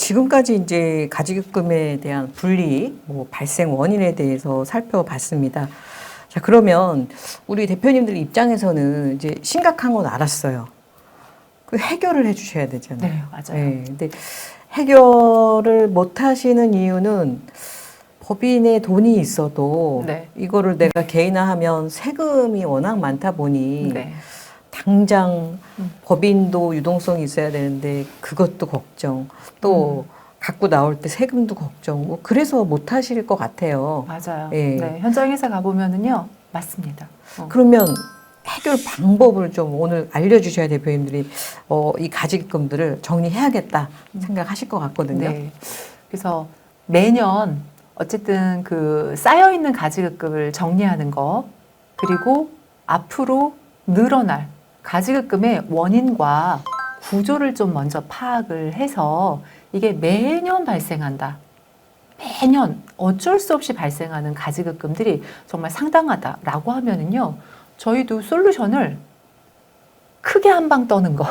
지금까지 이제 가지급금에 대한 불이익, 뭐 발생 원인에 대해서 살펴봤습니다. 자, 그러면 우리 대표님들 입장에서는 이제 심각한 건 알았어요. 그 해결을 해 주셔야 되잖아요. 네, 맞아요. 네, 근데 해결을 못 하시는 이유는 법인에 돈이 있어도 네. 이거를 내가 개인화하면 세금이 워낙 많다 보니 네. 당장 법인도 유동성이 있어야 되는데 그것도 걱정, 또 갖고 나올 때 세금도 걱정, 뭐 그래서 못 하실 것 같아요. 맞아요. 예. 네, 현장에서 가보면은요, 맞습니다. 그러면 해결 방법을 좀 오늘 알려주셔야 대표님들이 이 가지금들을 정리해야겠다 생각하실 것 같거든요. 네. 그래서 매년 어쨌든 그 쌓여있는 가지급금을 정리하는 거, 그리고 앞으로 늘어날 가지급금의 원인과 구조를 좀 먼저 파악을 해서 이게 매년 발생한다. 매년 어쩔 수 없이 발생하는 가지급금들이 정말 상당하다라고 하면은요, 저희도 솔루션을 크게 한 방 떠는 거,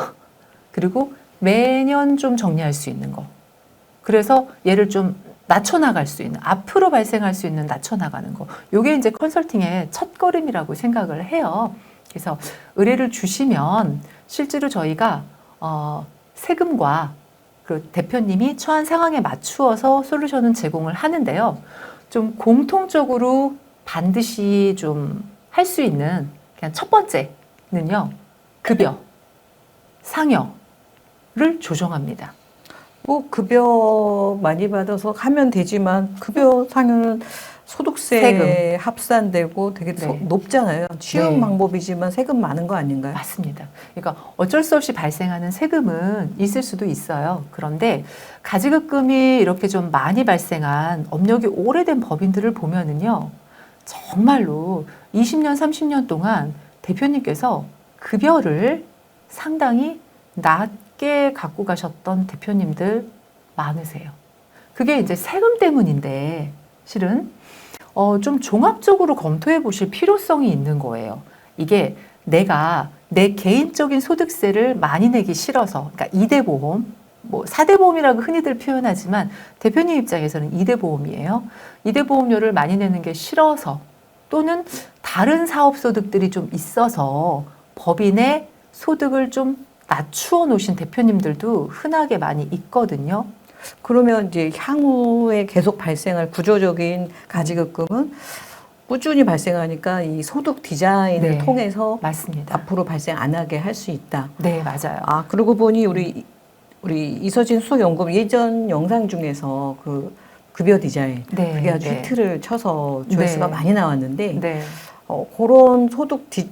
그리고 매년 좀 정리할 수 있는 거. 그래서 얘를 좀 낮춰나갈 수 있는, 앞으로 발생할 수 있는 낮춰나가는 거. 요게 이제 컨설팅의 첫걸음이라고 생각을 해요. 그래서 의뢰를 주시면 실제로 저희가 세금과 그 대표님이 처한 상황에 맞추어서 솔루션은 제공을 하는데요. 좀 공통적으로 반드시 좀 할 수 있는 그냥 첫 번째는요, 급여, 상여를 조정합니다. 뭐 급여 많이 받아서 하면 되지만 급여 상여는 소득세 세금. 합산되고 되게 네. 높잖아요. 쉬운 네. 방법이지만 세금 많은 거 아닌가요? 맞습니다. 그러니까 어쩔 수 없이 발생하는 세금은 있을 수도 있어요. 그런데 가지급금이 이렇게 좀 많이 발생한 업력이 오래된 법인들을 보면은요, 정말로 20년, 30년 동안 대표님께서 급여를 상당히 낮게 갖고 가셨던 대표님들 많으세요. 그게 이제 세금 때문인데 실은 좀 종합적으로 검토해 보실 필요성이 있는 거예요. 이게 내가 내 개인적인 소득세를 많이 내기 싫어서, 그러니까 2대 보험, 뭐 4대 보험이라고 흔히들 표현하지만 대표님 입장에서는 2대 보험이에요. 2대 보험료를 많이 내는 게 싫어서, 또는 다른 사업 소득들이 좀 있어서 법인의 소득을 좀 낮추어 놓으신 대표님들도 흔하게 많이 있거든요. 그러면 이제 향후에 계속 발생할 구조적인 가지급금은 꾸준히 발생하니까 이 소득 디자인을 네, 통해서 맞습니다. 앞으로 발생 안 하게 할 수 있다. 네, 맞아요. 아, 그러고 보니 우리 이서진 수석연구원 예전 영상 중에서 그 급여 디자인 네, 그게 아주 네. 히트를 쳐서 조회수가 네. 많이 나왔는데 네. 그런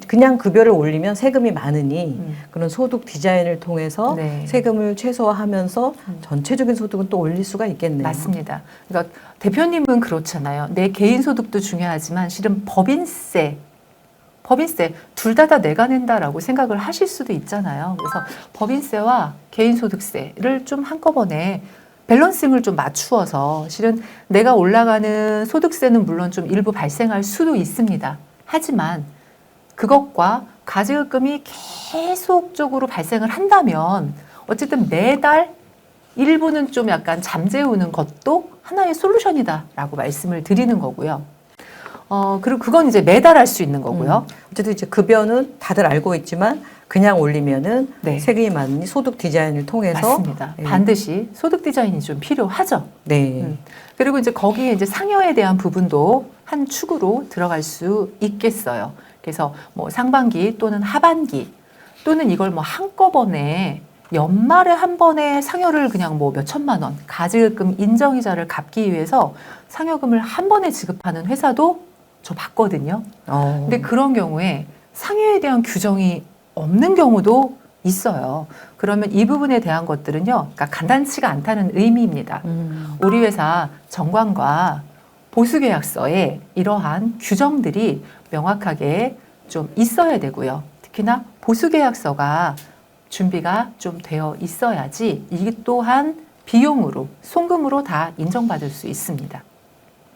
그냥 급여를 올리면 세금이 많으니 음. 그런 소득 디자인을 통해서 네. 세금을 최소화하면서 전체적인 소득은 또 올릴 수가 있겠네요. 맞습니다. 그러니까 대표님은 그렇잖아요. 내 개인 소득도 중요하지만 실은 법인세 둘 다 내가 낸다라고 생각을 하실 수도 있잖아요. 그래서 법인세와 개인소득세를 좀 한꺼번에 밸런싱을 좀 맞추어서 실은 내가 올라가는 소득세는 물론 좀 일부 발생할 수도 있습니다. 하지만 그것과 가지급금이 계속적으로 발생을 한다면 어쨌든 매달 일부는 좀 약간 잠재우는 것도 하나의 솔루션이다라고 말씀을 드리는 거고요. 그리고 그건 이제 매달 할 수 있는 거고요. 어쨌든 이제 급여는 다들 알고 있지만 그냥 올리면은 네. 세금이 많으니 소득 디자인을 통해서 맞습니다. 예. 반드시 소득 디자인이 좀 필요하죠. 네. 그리고 이제 거기에 이제 상여에 대한 부분도 한 축으로 들어갈 수 있겠어요. 그래서 뭐 상반기 또는 하반기 또는 이걸 뭐 한꺼번에 연말에 한 번에 상여를 그냥 뭐 몇 천만 원 가지급금 인정이자를 갚기 위해서 상여금을 한 번에 지급하는 회사도 저 봤거든요. 근데 그런 경우에 상여에 대한 규정이 없는 경우도 있어요. 그러면 이 부분에 대한 것들은요, 그러니까 간단치가 않다는 의미입니다. 우리 회사 정관과 보수계약서에 이러한 규정들이 명확하게 좀 있어야 되고요. 특히나 보수계약서가 준비가 좀 되어 있어야지 이게 또한 비용으로, 송금으로 다 인정받을 수 있습니다.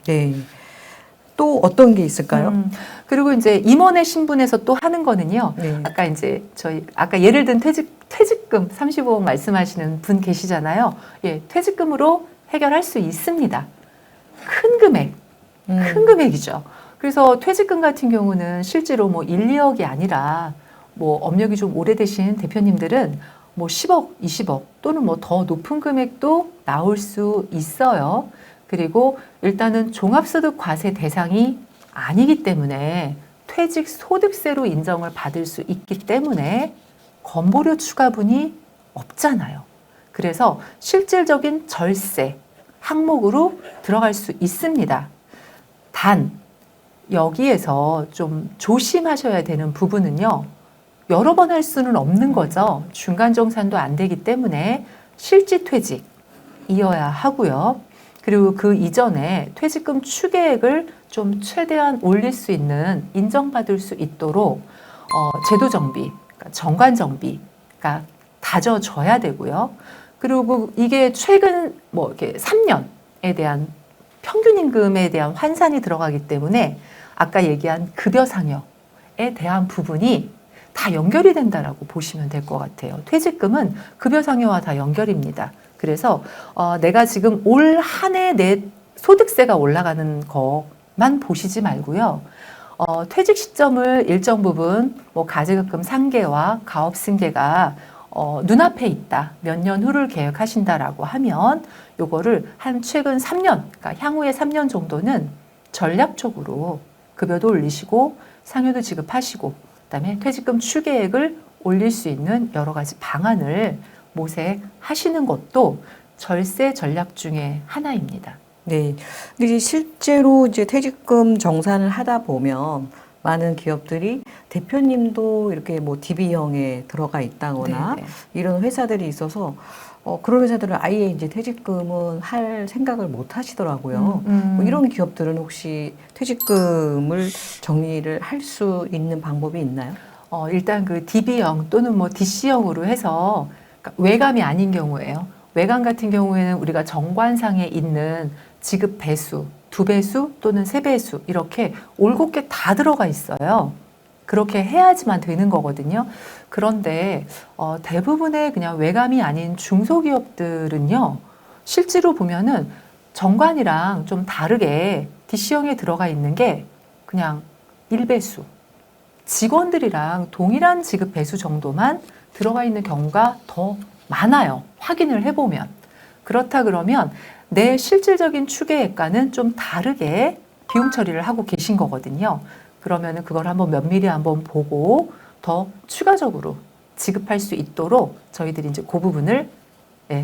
네. 또 어떤 게 있을까요? 그리고 이제 임원의 신분에서 또 하는 거는요. 네. 아까 이제 저희 아까 예를 든 퇴직금 35억 말씀하시는 분 계시잖아요. 예, 퇴직금으로 해결할 수 있습니다. 큰 금액, 큰 금액이죠. 그래서 퇴직금 같은 경우는 실제로 뭐 1, 2억이 아니라 뭐 업력이 좀 오래되신 대표님들은 뭐 10억, 20억 또는 뭐 더 높은 금액도 나올 수 있어요. 그리고 일단은 종합소득 과세 대상이 아니기 때문에 퇴직 소득세로 인정을 받을 수 있기 때문에 건보료 추가분이 없잖아요. 그래서 실질적인 절세 항목으로 들어갈 수 있습니다. 단 여기에서 좀 조심하셔야 되는 부분은요. 여러 번 할 수는 없는 거죠. 중간 정산도 안 되기 때문에 실질퇴직이어야 하고요. 그리고 그 이전에 퇴직금 추계액을 좀 최대한 올릴 수 있는 인정받을 수 있도록 제도 정비, 그러니까 정관 정비가 다져져야 되고요. 그리고 이게 최근 뭐 이렇게 3년에 대한 평균 임금에 대한 환산이 들어가기 때문에 아까 얘기한 급여 상여에 대한 부분이 다 연결이 된다라고 보시면 될 것 같아요. 퇴직금은 급여 상여와 다 연결입니다. 그래서 내가 지금 올 한 해 내 소득세가 올라가는 것만 보시지 말고요. 퇴직 시점을 일정 부분 뭐 가지급금 상계와 가업 승계가 눈앞에 있다. 몇 년 후를 계획하신다라고 하면 요거를 한 최근 3년, 그러니까 향후에 3년 정도는 전략적으로 급여도 올리시고 상여도 지급하시고 그다음에 퇴직금 추계액을 올릴 수 있는 여러 가지 방안을 모색하시는 것도 절세 전략 중에 하나입니다. 네. 근데 이제 실제로 이제 퇴직금 정산을 하다 보면 많은 기업들이 대표님도 이렇게 뭐 DB형에 들어가 있다거나 네네. 이런 회사들이 있어서 그런 회사들은 아예 이제 퇴직금은 할 생각을 못 하시더라고요. 뭐 이런 기업들은 혹시 퇴직금을 정리를 할 수 있는 방법이 있나요? 일단 그 DB형 또는 뭐 DC형으로 해서 그러니까 외감이 아닌 경우에요. 외감 같은 경우에는 우리가 정관상에 있는 지급 배수, 2배수 또는 3배수 이렇게 올곧게 다 들어가 있어요. 그렇게 해야지만 되는 거거든요. 그런데 대부분의 그냥 외감이 아닌 중소기업들은요. 실제로 보면은 정관이랑 좀 다르게 DC형에 들어가 있는 게 그냥 1배수. 직원들이랑 동일한 지급 배수 정도만 들어가 있는 경우가 더 많아요. 확인을 해보면. 그렇다 그러면 내 실질적인 추계액과는 좀 다르게 비용 처리를 하고 계신 거거든요. 그러면은 그걸 한번 면밀히 한번 보고 더 추가적으로 지급할 수 있도록 저희들이 이제 그 부분을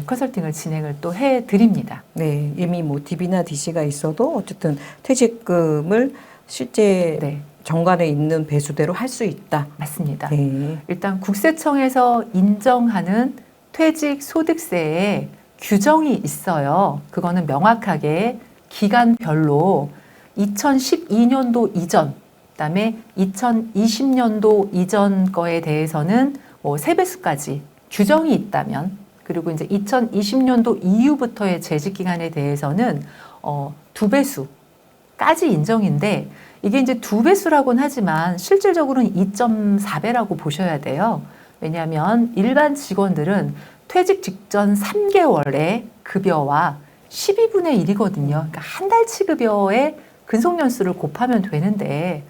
컨설팅을 진행을 또 해드립니다. 네, 이미 뭐 DB나 DC가 있어도 어쨌든 퇴직금을 실제 네, 정관에 있는 배수대로 할 수 있다. 맞습니다. 네. 일단 국세청에서 인정하는 퇴직 소득세에 규정이 있어요. 그거는 명확하게 기간별로 2012년도 이전, 그다음에 2020년도 이전 거에 대해서는 뭐 3배수까지 규정이 있다면, 그리고 이제 2020년도 이후부터의 재직 기간에 대해서는 2배수까지 인정인데, 이게 이제 2배수라고는 하지만 실질적으로는 2.4배라고 보셔야 돼요. 왜냐하면 일반 직원들은 퇴직 직전 3개월의 급여와 12분의 1이거든요. 그러니까 한 달치 급여의 근속연수를 곱하면 되는데,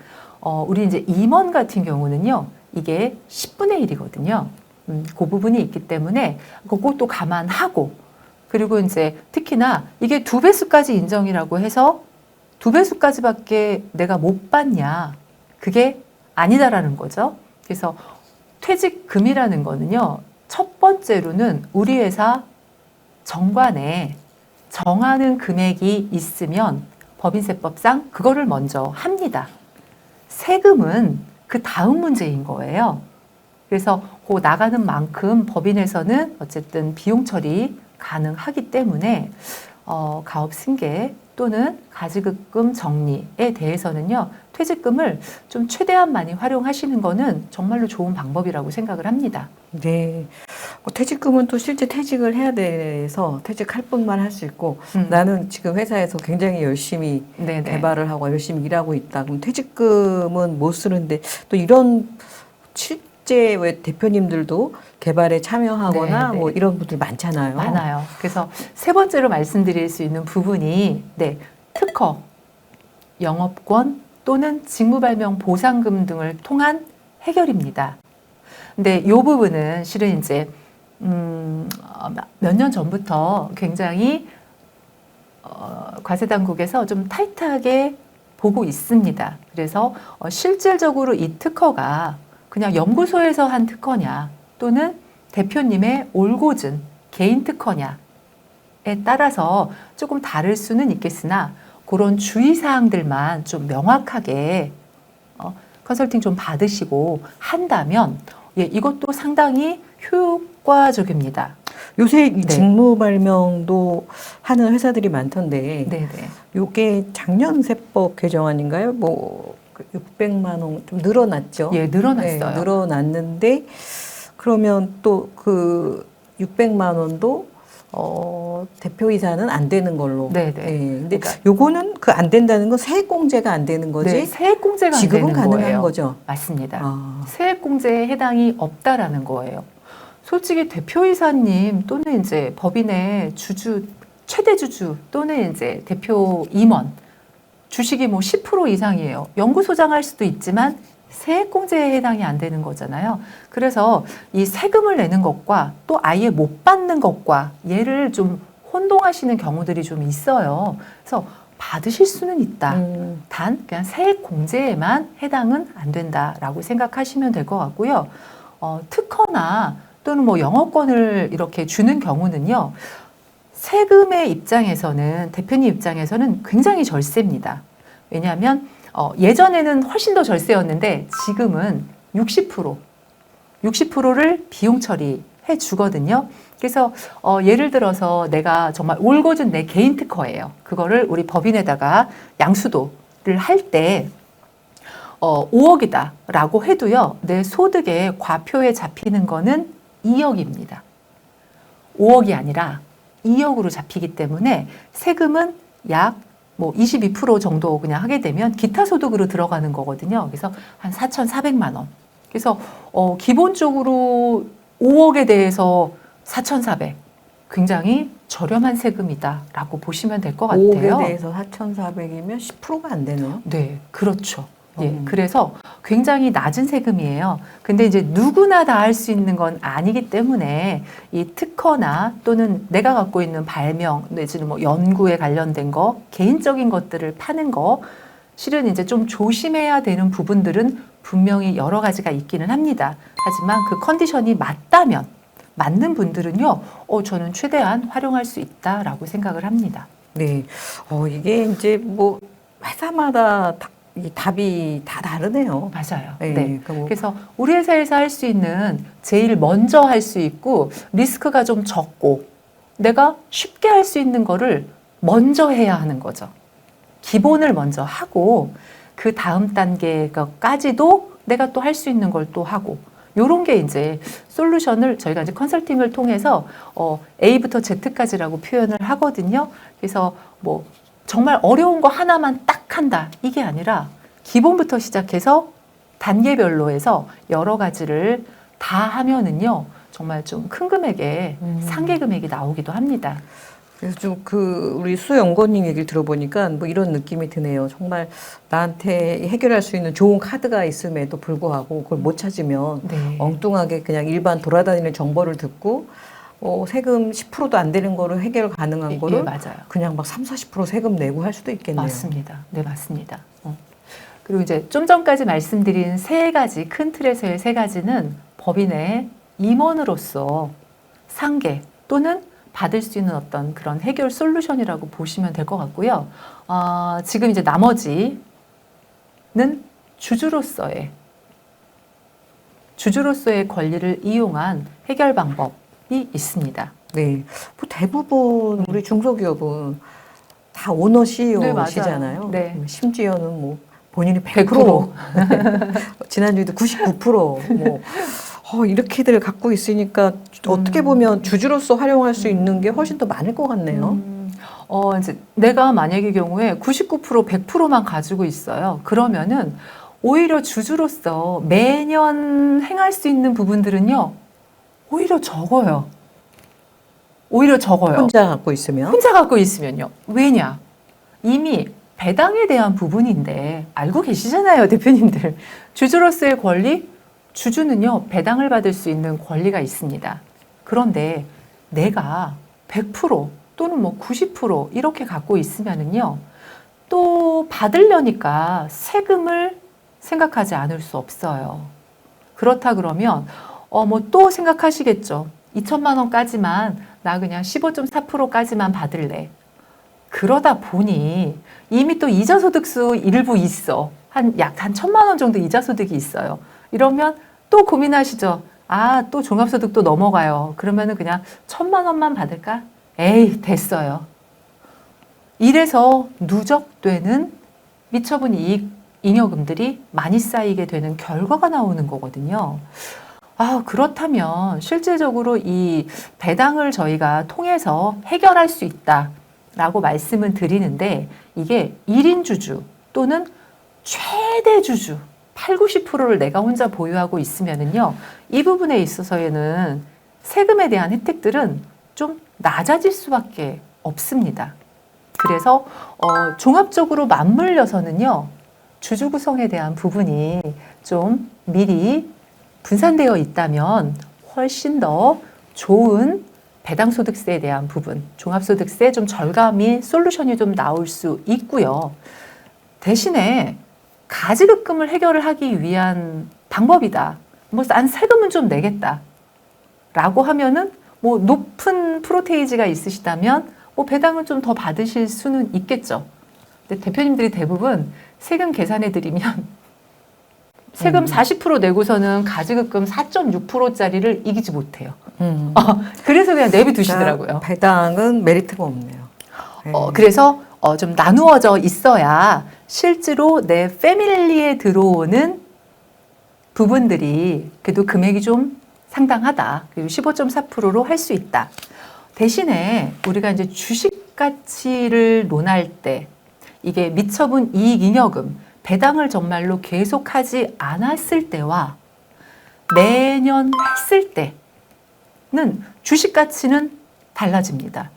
우리 이제 임원 같은 경우는요, 이게 10분의 1이거든요. 그 부분이 있기 때문에 그것도 감안하고, 그리고 이제 특히나 이게 2배수까지 인정이라고 해서 2배수까지밖에 내가 못 받냐, 그게 아니다라는 거죠. 그래서 퇴직금이라는 거는요, 첫 번째로는 우리 회사 정관에 정하는 금액이 있으면 법인세법상 그거를 먼저 합니다. 세금은 그 다음 문제인 거예요. 그래서 그 나가는 만큼 법인에서는 어쨌든 비용 처리 가능하기 때문에 가업 승계 또는 가지급금 정리에 대해서는요, 퇴직금을 좀 최대한 많이 활용하시는 거는 정말로 좋은 방법이라고 생각을 합니다. 네. 퇴직금은 또 실제 퇴직을 해야 돼서 퇴직할 뿐만 할 수 있고 나는 지금 회사에서 굉장히 열심히 네네. 개발을 하고 열심히 일하고 있다. 그럼 퇴직금은 못 쓰는데 또 이런 실제 왜 대표님들도 개발에 참여하거나 네네. 뭐 이런 분들 많잖아요. 많아요. 그래서 세 번째로 말씀드릴 수 있는 부분이 네, 특허, 영업권 또는 직무발명 보상금 등을 통한 해결입니다. 근데 이 부분은 실은 이제 몇 년 전부터 굉장히 과세당국에서 좀 타이트하게 보고 있습니다. 그래서 실질적으로 이 특허가 그냥 연구소에서 한 특허냐 또는 대표님의 올곧은 개인 특허냐에 따라서 조금 다를 수는 있겠으나 그런 주의사항들만 좀 명확하게 컨설팅 좀 받으시고 한다면 예, 이것도 상당히 효과적입니다. 요새 이 네. 직무 발명도 하는 회사들이 많던데 네네. 요게 작년 세법 개정안인가요? 뭐 600만 원 좀 늘어났죠. 예, 늘어났어요. 네, 늘어났는데 그러면 또 그 600만 원도 대표이사는 안 되는 걸로. 네네. 네, 근데 그러니까- 요거는 그 안 된다는 건 세액공제가 안 되는 거지. 네, 세액공제가 안 지급은 되는 가능한 거예요. 거죠. 맞습니다. 아. 세액공제에 해당이 없다라는 거예요. 솔직히 대표이사님 또는 이제 법인의 주주, 최대 주주 또는 이제 대표 임원 주식이 뭐 10% 이상이에요. 연구소장 할 수도 있지만 세액공제에 해당이 안 되는 거잖아요. 그래서 이 세금을 내는 것과 또 아예 못 받는 것과 얘를 좀 혼동하시는 경우들이 좀 있어요. 그래서 받으실 수는 있다. 단 그냥 세액공제에만 해당은 안 된다라고 생각하시면 될 것 같고요. 특허나 또는 뭐 영업권을 이렇게 주는 경우는요. 세금의 입장에서는 대표님 입장에서는 굉장히 절세입니다. 왜냐하면 예전에는 훨씬 더 절세였는데 지금은 60%를 비용 처리해 주거든요. 그래서 예를 들어서 내가 정말 올곧은 내 개인 특허예요. 그거를 우리 법인에다가 양수도를 할 때 5억이다라고 해도요. 내 소득의 과표에 잡히는 거는 2억입니다. 5억이 아니라 2억으로 잡히기 때문에 세금은 약 뭐 22% 정도 그냥 하게 되면 기타 소득으로 들어가는 거거든요. 그래서 한 4,400만 원. 그래서 기본적으로 5억에 대해서 4,400. 굉장히 저렴한 세금이다라고 보시면 될 것 같아요. 5억에 대해서 4,400이면 10%가 안 되네요. 네, 그렇죠. 예, 그래서 굉장히 낮은 세금이에요. 근데 이제 누구나 다 할 수 있는 건 아니기 때문에 이 특허나 또는 내가 갖고 있는 발명 내지는 뭐 연구에 관련된 거, 개인적인 것들을 파는 거, 실은 이제 좀 조심해야 되는 부분들은 분명히 여러 가지가 있기는 합니다. 하지만 그 컨디션이 맞다면, 맞는 분들은요, 저는 최대한 활용할 수 있다라고 생각을 합니다. 네. 이게 이제 뭐 회사마다 이 답이 다 다르네요. 맞아요. 네. 네. 그러니까 뭐 그래서 우리 회사에서 할 수 있는 제일 먼저 할 수 있고 리스크가 좀 적고 내가 쉽게 할 수 있는 거를 먼저 해야 하는 거죠. 기본을 먼저 하고 그 다음 단계까지도 내가 또 할 수 있는 걸 또 하고 요런 게 이제 솔루션을 저희가 이제 컨설팅을 통해서 A부터 Z까지라고 표현을 하거든요. 그래서 뭐 정말 어려운 거 하나만 딱 한다. 이게 아니라 기본부터 시작해서 단계별로 해서 여러 가지를 다 하면은요. 정말 좀 큰 금액의 상계 금액이 나오기도 합니다. 그래서 좀 우리 수연구원님 얘기를 들어보니까 뭐 이런 느낌이 드네요. 정말 나한테 해결할 수 있는 좋은 카드가 있음에도 불구하고 그걸 못 찾으면 네. 엉뚱하게 그냥 일반 돌아다니는 정보를 듣고 세금 10%도 안 되는 거를 해결 가능한 거를 예, 맞아요. 그냥 막 30-40% 세금 내고 할 수도 있겠네요. 맞습니다. 네, 맞습니다. 그리고 이제 좀 전까지 말씀드린 세 가지, 큰 틀에서의 세 가지는 법인의 임원으로서 상계 또는 받을 수 있는 어떤 그런 해결 솔루션이라고 보시면 될 것 같고요. 지금 이제 나머지는 주주로서의 권리를 이용한 해결 방법이 있습니다. 네. 뭐 대부분 우리 중소기업은 다 오너 CEO시잖아요. 네. 심지어는 뭐 본인이 100%. 지난주에도 99%. 뭐 이렇게들 갖고 있으니까 어떻게 보면 주주로서 활용할 수 있는 게 훨씬 더 많을 것 같네요. 이제 내가 만약의 경우에 99%, 100%만 가지고 있어요. 그러면은 오히려 주주로서 매년 행할 수 있는 부분들은요, 오히려 적어요. 오히려 적어요. 혼자 갖고 있으면. 혼자 갖고 있으면요. 왜냐? 이미 배당에 대한 부분인데 알고 계시잖아요, 대표님들. 주주로서의 권리, 주주는요, 배당을 받을 수 있는 권리가 있습니다. 그런데 내가 100% 또는 뭐 90% 이렇게 갖고 있으면은요, 또 받으려니까 세금을 생각하지 않을 수 없어요. 그렇다 그러면, 뭐 또 생각하시겠죠. 2천만 원까지만, 나 그냥 15.4%까지만 받을래. 그러다 보니 이미 또 이자소득수 일부 있어. 약 1,000만 원 정도 이자소득이 있어요. 이러면 또 고민하시죠. 또 종합소득도 넘어가요. 그러면은 그냥 1,000만 원만 받을까? 에이, 됐어요. 이래서 누적되는 미처분 이익 잉여금들이 많이 쌓이게 되는 결과가 나오는 거거든요. 그렇다면 실질적으로 이 배당을 저희가 통해서 해결할 수 있다라고 말씀은 드리는데, 이게 1인 주주 또는 최대 주주 8, 90%를 내가 혼자 보유하고 있으면은요, 이 부분에 있어서에는 세금에 대한 혜택들은 좀 낮아질 수밖에 없습니다. 그래서 종합적으로 맞물려서는요, 주주 구성에 대한 부분이 좀 미리 분산되어 있다면 훨씬 더 좋은 배당소득세에 대한 부분, 종합소득세 좀 절감이 솔루션이 좀 나올 수 있고요. 대신에 가지급금을 해결을 하기 위한 방법이다. 난 세금은 좀 내겠다. 라고 하면은 높은 프로테이지가 있으시다면 배당을 좀 더 받으실 수는 있겠죠. 근데 대표님들이 대부분 세금 계산해 드리면 세금 40% 내고서는 가지급금 4.6%짜리를 이기지 못해요. 그래서 그냥 내비두시더라고요. 배당은 메리트가 없네요. 그래서 좀 나누어져 있어야 실제로 내 패밀리에 들어오는 부분들이 그래도 금액이 좀 상당하다. 그리고 15.4%로 할 수 있다. 대신에 우리가 이제 주식 가치를 논할 때 이게 미처분 이익 잉여금, 배당을 정말로 계속하지 않았을 때와 매년 했을 때는 주식 가치는 달라집니다.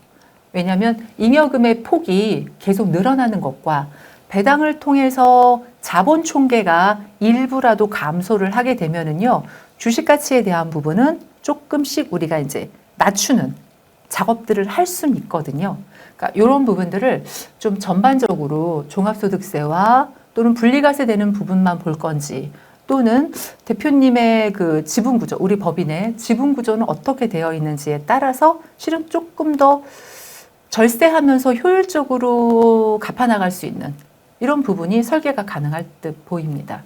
왜냐하면 잉여금의 폭이 계속 늘어나는 것과 배당을 통해서 자본 총계가 일부라도 감소를 하게 되면은요, 주식 가치에 대한 부분은 조금씩 우리가 이제 낮추는 작업들을 할 수는 있거든요. 그러니까 이런 부분들을 좀 전반적으로 종합소득세와 또는 분리과세 되는 부분만 볼 건지, 또는 대표님의 그 지분구조, 우리 법인의 지분구조는 어떻게 되어 있는지에 따라서 실은 조금 더 절세하면서 효율적으로 갚아나갈 수 있는 이런 부분이 설계가 가능할 듯 보입니다.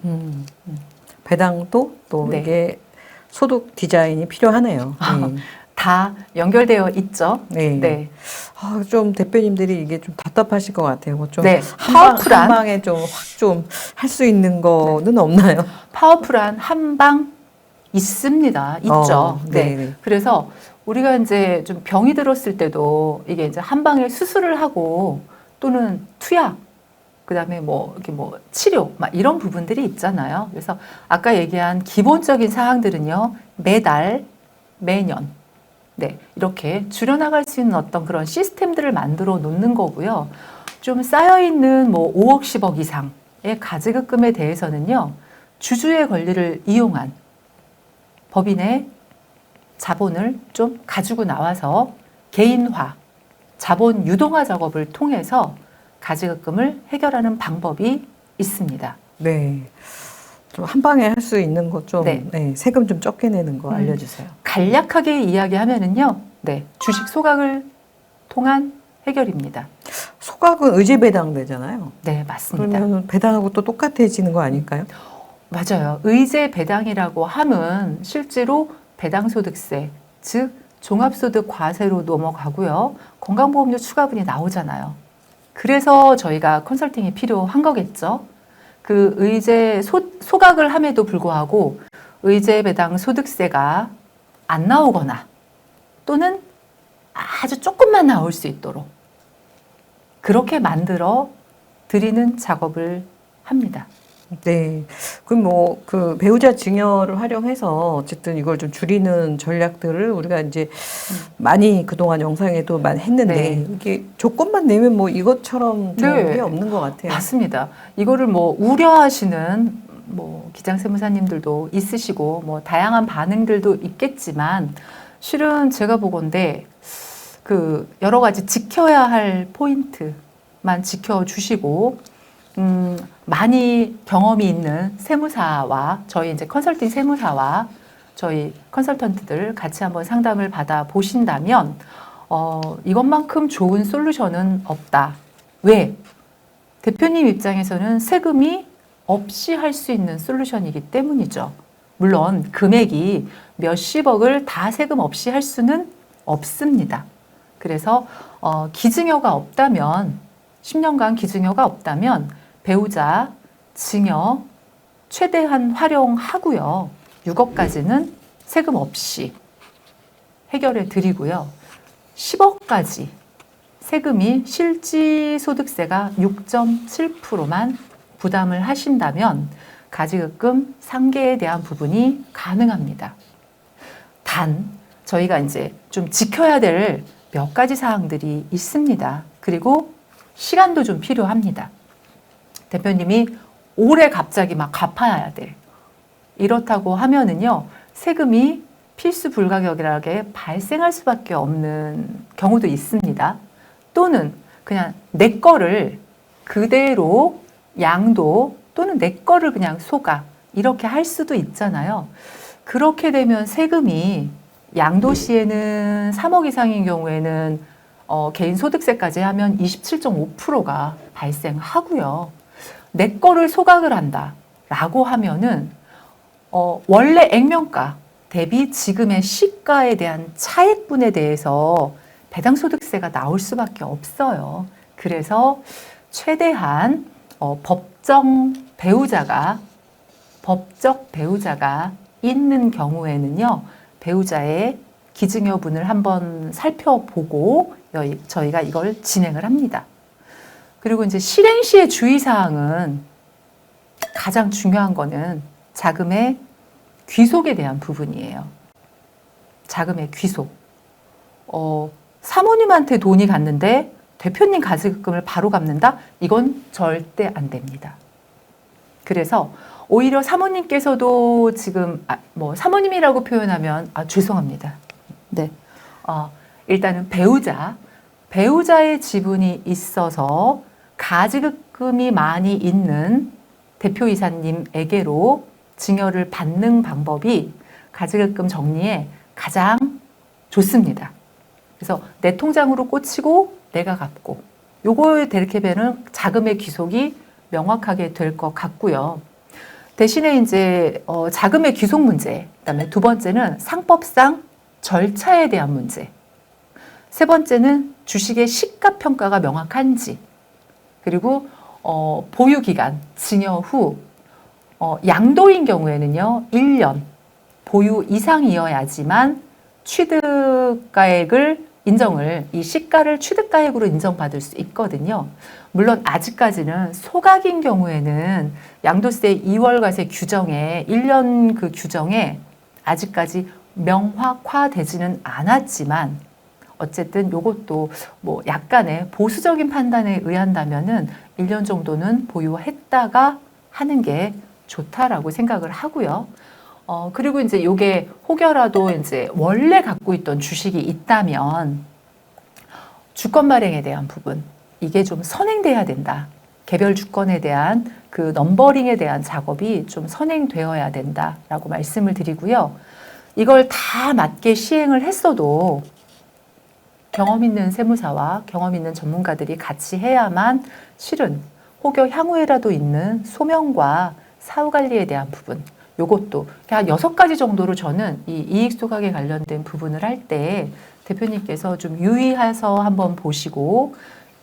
배당도 또 네. 이게 소득 디자인이 필요하네요. 다 연결되어 있죠. 네. 좀 대표님들이 이게 좀 답답하실 것 같아요. 좀 네. 한 방에 좀 확 좀 할 수 있는 거는 없나요? 파워풀한 한방 있습니다. 있죠. 네. 그래서 우리가 이제 좀 병이 들었을 때도 이게 이제 한 방에 수술을 하고 또는 투약, 그다음에 이렇게 치료, 막 이런 부분들이 있잖아요. 그래서 아까 얘기한 기본적인 사항들은요, 매달, 매년, 이렇게 줄여나갈 수 있는 어떤 그런 시스템들을 만들어 놓는 거고요. 좀 쌓여있는 5억, 10억 이상의 가지급금에 대해서는요, 주주의 권리를 이용한 법인의 자본을 좀 가지고 나와서 개인화, 자본 유동화 작업을 통해서 가지급금을 해결하는 방법이 있습니다. 네. 좀 한 방에 할 수 있는 거 좀, 네. 세금 좀 적게 내는 거 알려주세요. 간략하게 이야기하면은요, 주식 소각을 통한 해결입니다. 소각은 의제 배당 되잖아요. 네, 맞습니다. 그러면 배당하고 또 똑같아지는 거 아닐까요? 맞아요. 의제 배당이라고 함은 실제로 배당소득세, 즉 종합소득 과세로 넘어가고요. 건강보험료 추가분이 나오잖아요. 그래서 저희가 컨설팅이 필요한 거겠죠. 그 의제 소각을 함에도 불구하고 의제 배당 소득세가 안 나오거나 또는 아주 조금만 나올 수 있도록 그렇게 만들어 드리는 작업을 합니다. 네. 그럼 뭐 그 배우자 증여를 활용해서 어쨌든 이걸 좀 줄이는 전략들을 우리가 이제 많이 그동안 영상에도 많이 했는데 네. 이게 조건만 내면 뭐 이것처럼 좋은 네. 게 없는 것 같아요. 맞습니다. 이거를 뭐 우려하시는 뭐 기장세무사님들도 있으시고 뭐 다양한 반응들도 있겠지만 실은 제가 보건대 그 여러 가지 지켜야 할 포인트만 지켜주시고 많이 경험이 있는 세무사와 저희 이제 컨설팅 세무사와 저희 컨설턴트들 같이 한번 상담을 받아 보신다면 이것만큼 좋은 솔루션은 없다. 왜? 대표님 입장에서는 세금이 없이 할 수 있는 솔루션이기 때문이죠. 물론 금액이 몇십억을 다 세금 없이 할 수는 없습니다. 그래서 기증여가 없다면 10년간 기증여가 없다면 배우자 증여 최대한 활용하고요. 6억까지는 세금 없이 해결해 드리고요. 10억까지 세금이 실질소득세가 6.7%만 부담을 하신다면 가지급금 상계에 대한 부분이 가능합니다. 단 저희가 이제 좀 지켜야 될 몇 가지 사항들이 있습니다. 그리고 시간도 좀 필요합니다. 대표님이 올해 갑자기 막 갚아야 돼. 이렇다고 하면은요, 세금이 필수 불가결하게 발생할 수밖에 없는 경우도 있습니다. 또는 그냥 내 거를 그대로 양도 또는 내 거를 그냥 소가 이렇게 할 수도 있잖아요. 그렇게 되면 세금이 양도시에는 3억 이상인 경우에는 개인 소득세까지 하면 27.5%가 발생하고요. 내 거를 소각을 한다라고 하면은 원래 액면가 대비 지금의 시가에 대한 차액분에 대해서 배당소득세가 나올 수밖에 없어요. 그래서 최대한 법적 배우자가 있는 경우에는요, 배우자의 기증여분을 한번 살펴보고 저희가 이걸 진행을 합니다. 그리고 이제 실행 시의 주의사항은 가장 중요한 거는 자금의 귀속에 대한 부분이에요. 자금의 귀속. 사모님한테 돈이 갔는데 대표님 가지급금을 바로 갚는다? 이건 절대 안 됩니다. 그래서 오히려 사모님께서도 지금 사모님이라고 표현하면 죄송합니다. 네, 일단은 배우자의 지분이 있어서 가지급금이 많이 있는 대표이사님에게로 증여를 받는 방법이 가지급금 정리에 가장 좋습니다. 그래서 내 통장으로 꽂히고 내가 갚고 요거에 이렇게 되면 자금의 귀속이 명확하게 될 것 같고요. 대신에 이제 자금의 귀속 문제, 그다음에 두 번째는 상법상 절차에 대한 문제, 세 번째는 주식의 시가 평가가 명확한지, 그리고 보유 기간, 증여 후 양도인 경우에는요 1년 보유 이상이어야지만 취득가액을 이 시가를 취득가액으로 인정받을 수 있거든요. 물론 아직까지는 소각인 경우에는 양도세 2월과세 규정에 1년 그 규정에 아직까지 명확화되지는 않았지만 어쨌든 요것도 뭐 약간의 보수적인 판단에 의한다면은 1년 정도는 보유했다가 하는 게 좋다라고 생각을 하고요. 그리고 이제 요게 혹여라도 이제 원래 갖고 있던 주식이 있다면 주권 발행에 대한 부분, 이게 좀 선행돼야 된다. 개별 주권에 대한 그 넘버링에 대한 작업이 좀 선행되어야 된다라고 말씀을 드리고요. 이걸 다 맞게 시행을 했어도 경험 있는 세무사와 경험 있는 전문가들이 같이 해야만 실은 혹여 향후에라도 있는 소명과 사후 관리에 대한 부분, 요것도 한 6가지 정도로 저는 이 이익 소각에 관련된 부분을 할 때 대표님께서 좀 유의해서 한번 보시고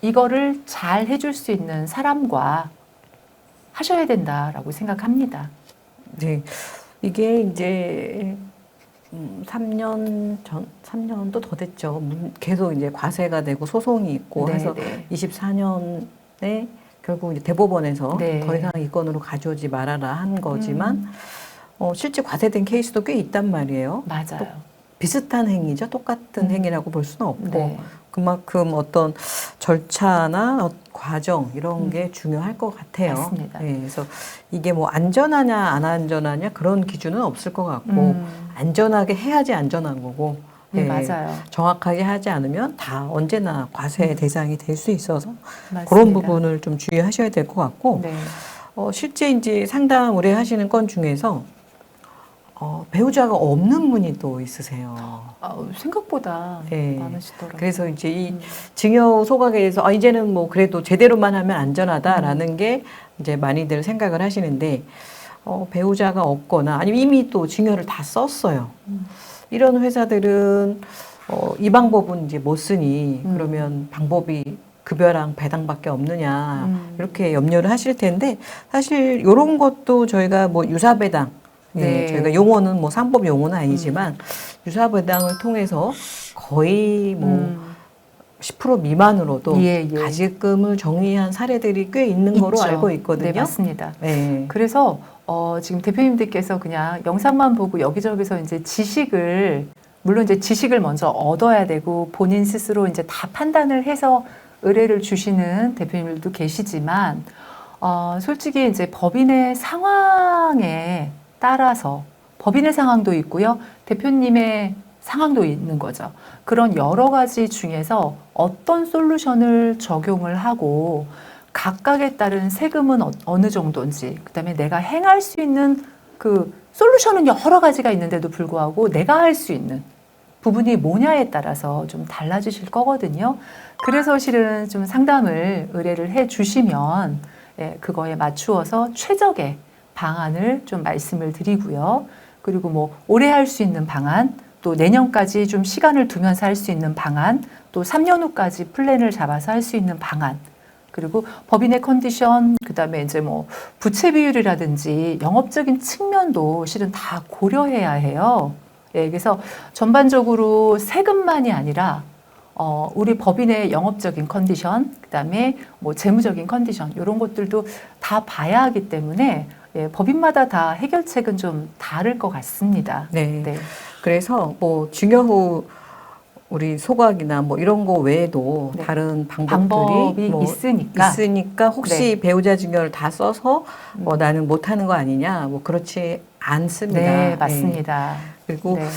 이거를 잘 해줄 수 있는 사람과 하셔야 된다라고 생각합니다. 네. 이게 이제 3년도 더 됐죠. 계속 이제 과세가 되고 소송이 있고 네, 해서 네. 24년에 결국 이제 대법원에서 네. 더 이상 이 건으로 가져오지 말아라 한 거지만 실제 과세된 케이스도 꽤 있단 말이에요. 맞아요. 비슷한 행위죠. 똑같은 행위라고 볼 수는 없고 네. 그만큼 어떤 절차나 과정 이런 게 중요할 것 같아요. 맞습니다. 네, 그래서 이게 뭐 안전하냐 안 안전하냐 그런 기준은 없을 것 같고 안전하게 해야지 안전한 거고 네, 예, 맞아요. 정확하게 하지 않으면 다 언제나 과세 대상이 될 수 있어서 맞습니다. 그런 부분을 좀 주의하셔야 될 것 같고 네. 실제 이제 상담 의뢰하시는 건 중에서 배우자가 없는 분이 또 있으세요. 생각보다 네. 많으시더라고요. 그래서 이제 이 증여 소각에 대해서 이제는 뭐 그래도 제대로만 하면 안전하다라는 게 이제 많이들 생각을 하시는데 배우자가 없거나 아니면 이미 또 증여를 다 썼어요. 이런 회사들은 이 방법은 이제 못 쓰니 그러면 방법이 급여랑 배당밖에 없느냐 이렇게 염려를 하실 텐데 사실 이런 것도 저희가 뭐 유사배당 네. 저희가 용어는 뭐 상법 용어는 아니지만 유사배당을 통해서 거의 뭐 10% 미만으로도 예, 예. 가지금을 정리한 사례들이 꽤 있는 거로 있죠. 알고 있거든요. 네, 맞습니다. 네. 그래서 지금 대표님들께서 그냥 영상만 보고 여기저기서 이제 물론 이제 지식을 먼저 얻어야 되고 본인 스스로 이제 다 판단을 해서 의뢰를 주시는 대표님들도 계시지만 솔직히 이제 법인의 상황에 따라서 법인의 상황도 있고요. 대표님의 상황도 있는 거죠. 그런 여러 가지 중에서 어떤 솔루션을 적용을 하고 각각에 따른 세금은 어느 정도인지, 그다음에 내가 행할 수 있는 그 솔루션은 여러 가지가 있는데도 불구하고 내가 할 수 있는 부분이 뭐냐에 따라서 좀 달라지실 거거든요. 그래서 실은 좀 상담을 의뢰를 해 주시면 그거에 맞추어서 최적의 방안을 좀 말씀을 드리고요. 그리고 뭐 올해 할 수 있는 방안, 또 내년까지 좀 시간을 두면서 할 수 있는 방안, 또 3년 후까지 플랜을 잡아서 할 수 있는 방안, 그리고 법인의 컨디션, 그다음에 이제 뭐 부채 비율이라든지 영업적인 측면도 실은 다 고려해야 해요. 그래서 전반적으로 세금만이 아니라 우리 법인의 영업적인 컨디션, 그다음에 뭐 재무적인 컨디션 이런 것들도 다 봐야 하기 때문에 법인마다 다 해결책은 좀 다를 것 같습니다. 네. 그래서 뭐 증여 후 우리 소각이나 뭐 이런 거 외에도 네. 다른 방법이 뭐 있으니까 혹시 네. 배우자 증여를 다 써서 나는 못하는 거 아니냐 뭐 그렇지 않습니다. 네, 맞습니다. 그리고 네.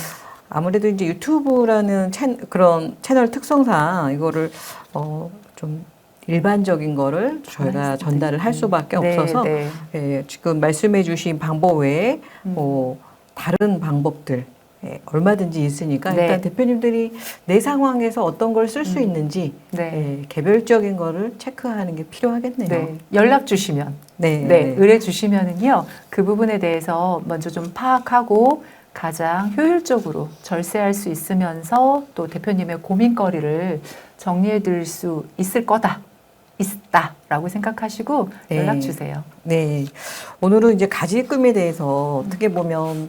아무래도 이제 유튜브라는 그런 채널 특성상 이거를 좀 일반적인 거를 저희가 전달을 할 수밖에 없어서 지금 말씀해 주신 방법 외에 뭐 다른 방법들 얼마든지 있으니까 일단 대표님들이 내 상황에서 어떤 걸 쓸 수 있는지 개별적인 거를 체크하는 게 필요하겠네요. 네. 연락 주시면 의뢰 주시면은요 그 부분에 대해서 먼저 좀 파악하고 가장 효율적으로 절세할 수 있으면서 또 대표님의 고민거리를 정리해 드릴 수 있다라고 생각하시고 연락 주세요. 네. 오늘은 이제 가지금에 대해서 어떻게 보면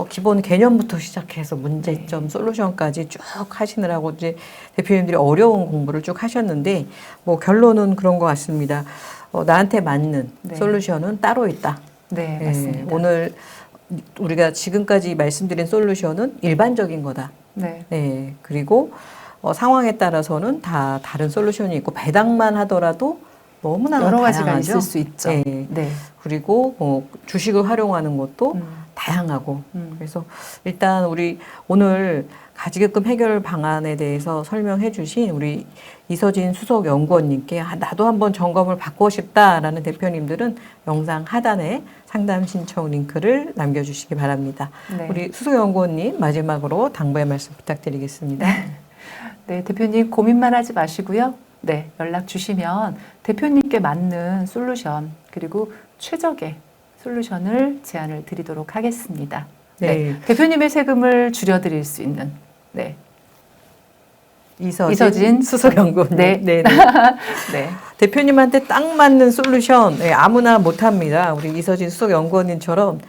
기본 개념부터 시작해서 문제점, 솔루션까지 쭉 하시느라고 이제 대표님들이 어려운 공부를 쭉 하셨는데 뭐 결론은 그런 것 같습니다. 나한테 맞는 솔루션은 따로 있다. 네, 맞습니다. 오늘 우리가 지금까지 말씀드린 솔루션은 일반적인 거다. 네. 그리고 상황에 따라서는 다 다른 솔루션이 있고 배당만 하더라도 너무나 여러 다양하죠. 가지가 있을 수 있죠. 네. 그리고 뭐 주식을 활용하는 것도 다양하고 그래서 일단 우리 오늘 가지금 해결 방안에 대해서 설명해 주신 우리 이서진 수석연구원님께 나도 한번 점검을 받고 싶다라는 대표님들은 영상 하단에 상담 신청 링크를 남겨주시기 바랍니다. 네. 우리 수석연구원님 마지막으로 당부의 말씀 부탁드리겠습니다. 네, 대표님 고민만 하지 마시고요. 네, 연락 주시면 대표님께 맞는 솔루션 그리고 최적의 솔루션을 제안을 드리도록 하겠습니다. 네. 대표님의 세금을 줄여드릴 수 있는 이서진 수석연구원님. 네. 네. 네. 대표님한테 딱 맞는 솔루션 아무나 못합니다. 우리 이서진 수석연구원님처럼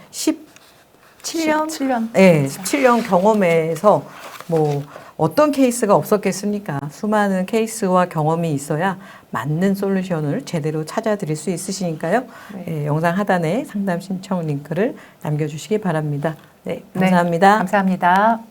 7년? 17년. 네, 17년 경험에서 뭐 어떤 케이스가 없었겠습니까? 수많은 케이스와 경험이 있어야 맞는 솔루션을 제대로 찾아드릴 수 있으시니까요. 네. 예, 영상 하단에 상담 신청 링크를 남겨주시기 바랍니다. 네, 감사합니다. 감사합니다.